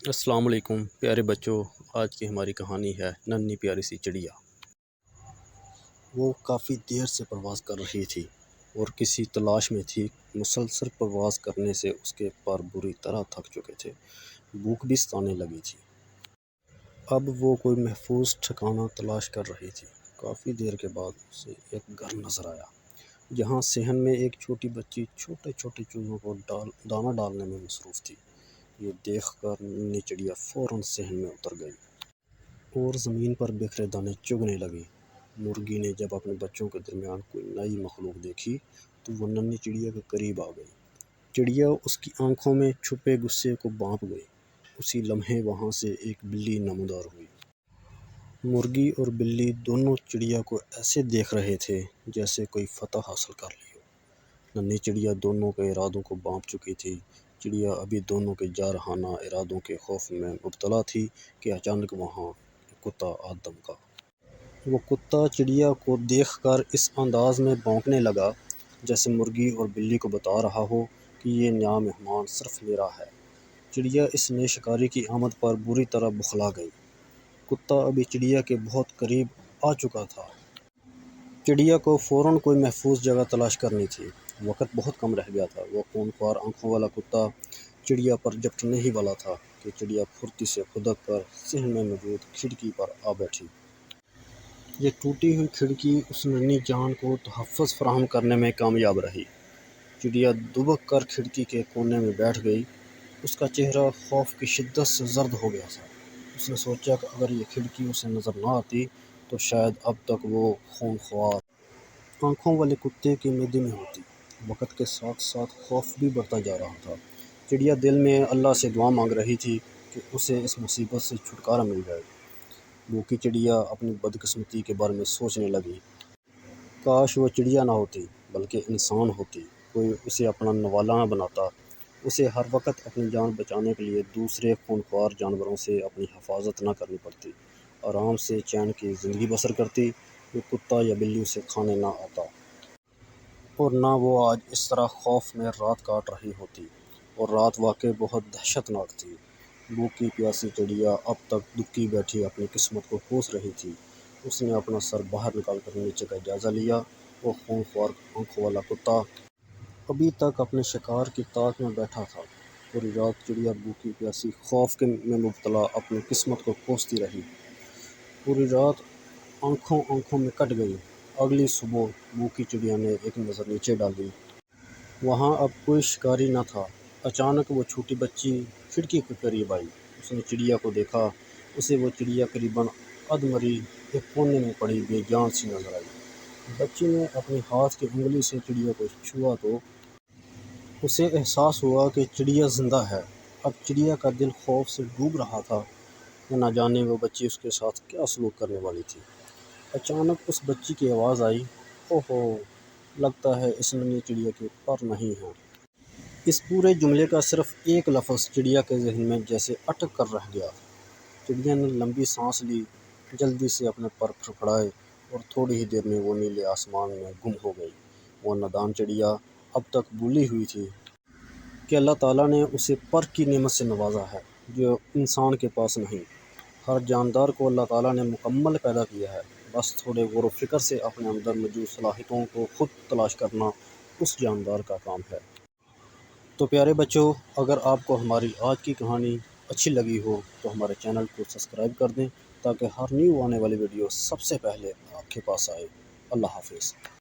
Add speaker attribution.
Speaker 1: السلام علیکم پیارے بچوں، آج کی ہماری کہانی ہے ننھی پیاری سی چڑیا۔ وہ کافی دیر سے پرواز کر رہی تھی اور کسی تلاش میں تھی۔ مسلسل پرواز کرنے سے اس کے پر بری طرح تھک چکے تھے، بھوک بھی ستانے لگی تھی۔ اب وہ کوئی محفوظ ٹھکانہ تلاش کر رہی تھی۔ کافی دیر کے بعد اسے ایک گھر نظر آیا، جہاں صحن میں ایک چھوٹی بچی چھوٹے چھوٹے چوزوں کو دانہ ڈالنے میں مصروف تھی۔ یہ دیکھ کر ننھی چڑیا فوراً صحن میں اتر گئی اور زمین پر بکھرے دانے چگنے لگی۔ مرغی نے جب اپنے بچوں کے درمیان کوئی نئی مخلوق دیکھی تو وہ ننھی چڑیا کے قریب آ گئی۔ چڑیا اس کی آنکھوں میں چھپے غصے کو بھانپ گئی۔ اسی لمحے وہاں سے ایک بلی نمودار ہوئی۔ مرغی اور بلی دونوں چڑیا کو ایسے دیکھ رہے تھے جیسے کوئی فتح حاصل کر لی ہو۔ ننھی چڑیا دونوں کے ارادوں کو بھانپ چکی تھی۔ چڑیا ابھی دونوں کے جارحانہ ارادوں کے خوف میں مبتلا تھی کہ اچانک وہاں ایک کتا آ دمکا۔ وہ کتا چڑیا کو دیکھ کر اس انداز میں بھونکنے لگا جیسے مرغی اور بلی کو بتا رہا ہو کہ یہ نیا مہمان صرف میرا ہے۔ چڑیا اس نئے شکاری کی آمد پر بری طرح بوکھلا گئی۔ کتا ابھی چڑیا کے بہت قریب آ چکا تھا۔ چڑیا کو فوراً کوئی محفوظ جگہ تلاش کرنی تھی۔ وقت بہت کم رہ گیا تھا۔ وہ خونخوار آنکھوں والا کتا چڑیا پر جھپٹنے ہی والا تھا کہ چڑیا پھرتی سے کھدک کر صحن میں موجود کھڑکی پر آ بیٹھی۔ یہ ٹوٹی ہوئی کھڑکی اس ننھی جان کو تحفظ فراہم کرنے میں کامیاب رہی۔ چڑیا دبک کر کھڑکی کے کونے میں بیٹھ گئی۔ اس کا چہرہ خوف کی شدت سے زرد ہو گیا تھا۔ اس نے سوچا کہ اگر یہ کھڑکی اسے نظر نہ آتی تو شاید اب تک وہ خونخوار آنکھوں والے کتے کی میدی میں ہوتی۔ وقت کے ساتھ ساتھ خوف بھی بڑھتا جا رہا تھا۔ چڑیا دل میں اللہ سے دعا مانگ رہی تھی کہ اسے اس مصیبت سے چھٹکارا مل جائے۔ بھوکی چڑیا اپنی بدقسمتی کے بارے میں سوچنے لگی۔ کاش وہ چڑیا نہ ہوتی بلکہ انسان ہوتی، کوئی اسے اپنا نوالا نہ بناتا، اسے ہر وقت اپنی جان بچانے کے لیے دوسرے خونخوار جانوروں سے اپنی حفاظت نہ کرنی پڑتی، آرام سے چین کی زندگی بسر کرتی، کوئی کتا یا بلی اسے کھانے نہ آتا، اور نہ وہ آج اس طرح خوف میں رات کاٹ رہی ہوتی۔ اور رات واقعی بہت دہشت ناک تھی۔ بھوکی پیاسی چڑیا اب تک دبکی بیٹھی اپنی قسمت کو کوس رہی تھی۔ اس نے اپنا سر باہر نکال کر نیچے کا جائزہ لیا۔ وہ خونخوار آنکھوں والا کتا ابھی تک اپنے شکار کی طاق میں بیٹھا تھا۔ پوری رات چڑیا بھوکی پیاسی خوف میں مبتلا اپنی قسمت کو کوستی رہی۔ پوری رات آنکھوں میں کٹ گئی۔ اگلی صبح بھوکی چڑیا نے ایک نظر نیچے ڈالی۔ وہاں اب کوئی شکاری نہ تھا۔ اچانک وہ چھوٹی بچی کھڑکی کے قریب آئی۔ اس نے چڑیا کو دیکھا۔ اسے وہ چڑیا قریباً ادمری ایک کونے میں پڑی بے جان سی نظر آئی۔ بچی نے اپنی ہاتھ کی انگلی سے چڑیا کو چھوا تو اسے احساس ہوا کہ چڑیا زندہ ہے۔ اب چڑیا کا دل خوف سے ڈوب رہا تھا کہ نہ جانے وہ بچی اس کے ساتھ کیا سلوک کرنے والی تھی۔ اچانک اس بچی کی آواز آئی، اوہو، لگتا ہے اس ننھی چڑیا کے پر نہیں ہیں۔ اس پورے جملے کا صرف ایک لفظ چڑیا کے ذہن میں جیسے اٹک کر رہ گیا۔ چڑیا نے لمبی سانس لی، جلدی سے اپنے پر پھڑپھڑائے اور تھوڑی ہی دیر میں وہ نیلے آسمان میں گم ہو گئی۔ وہ نادان چڑیا اب تک بھولی ہوئی تھی کہ اللہ تعالیٰ نے اسے پر کی نعمت سے نوازا ہے جو انسان کے پاس نہیں۔ ہر جاندار کو اللہ تعالیٰ نے مکمل پیدا کیا ہے، بس تھوڑے غور و فکر سے اپنے اندر موجود صلاحیتوں کو خود تلاش کرنا اس جاندار کا کام ہے۔ تو پیارے بچوں، اگر آپ کو ہماری آج کی کہانی اچھی لگی ہو تو ہمارے چینل کو سبسکرائب کر دیں تاکہ ہر نیو آنے والی ویڈیو سب سے پہلے آپ کے پاس آئے۔ اللہ حافظ۔